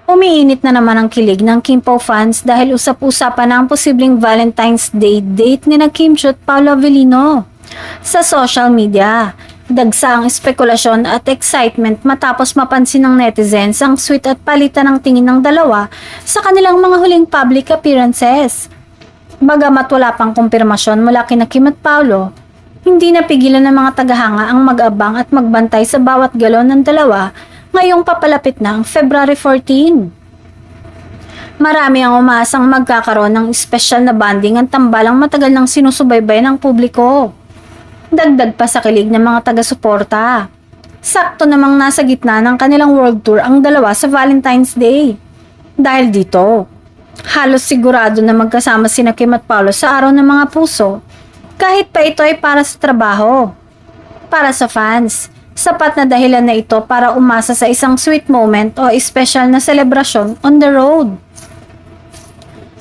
Umiinit na naman ang kilig ng Kim Pao fans dahil usap-usapan na ang posibleng Valentine's Day date ni na Kim Chiu at Paolo Avellino. Sa social media, dagsa ang espekulasyon at excitement matapos mapansin ng netizens ang sweet at palitan ng tingin ng dalawa sa kanilang mga huling public appearances. Bagamat wala pang kumpirmasyon mula kina Kim at Paolo, hindi napigilan ng mga tagahanga ang mag-abang at magbantay sa bawat galaw ng dalawa ngayong papalapit na ang February 14. Marami ang umaasang magkakaroon ng espesyal na bonding at tambalang matagal nang sinusubaybay ng publiko. Dagdag pa sa kilig ng mga taga-suporta. Sakto namang nasa gitna ng kanilang world tour ang dalawa sa Valentine's Day. Dahil dito, halos sigurado na magkasama sina Kim at Paolo sa araw ng mga puso, kahit pa ito ay para sa trabaho. Para sa fans, sapat na dahilan na ito para umasa sa isang sweet moment o special na selebrasyon on the road.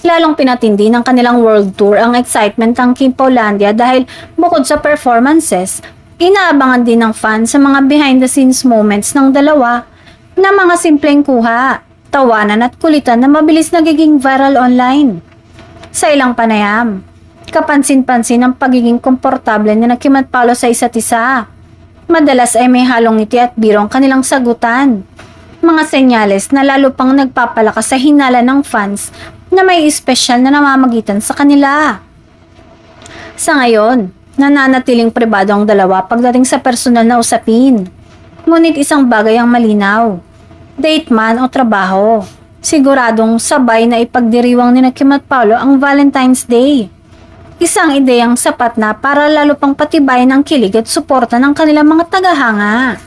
Lalong pinatindi ng kanilang world tour ang excitement ng Kim Paulandia dahil bukod sa performances, inaabangan din ng fans sa mga behind the scenes moments ng dalawa na mga simpleng kuha, tawanan at kulitan na mabilis nagiging viral online. Sa ilang panayam, kapansin-pansin ang pagiging komportable ni na Kim at Paolo sa isa't isa. Madalas ay may halong ngiti at biro ang kanilang sagutan. Mga senyales na lalo pang nagpapalakas sa hinala ng fans na may espesyal na namamagitan sa kanila. Sa ngayon, nananatiling pribado ang dalawa pagdating sa personal na usapin. Ngunit isang bagay ang malinaw. Date man o trabaho, siguradong sabay na ipagdiriwang ni na Kim at Paolo ang Valentine's Day. Isang ideyang sapat na para lalo pang patibayin ang kilig at suporta ng kanilang mga tagahanga.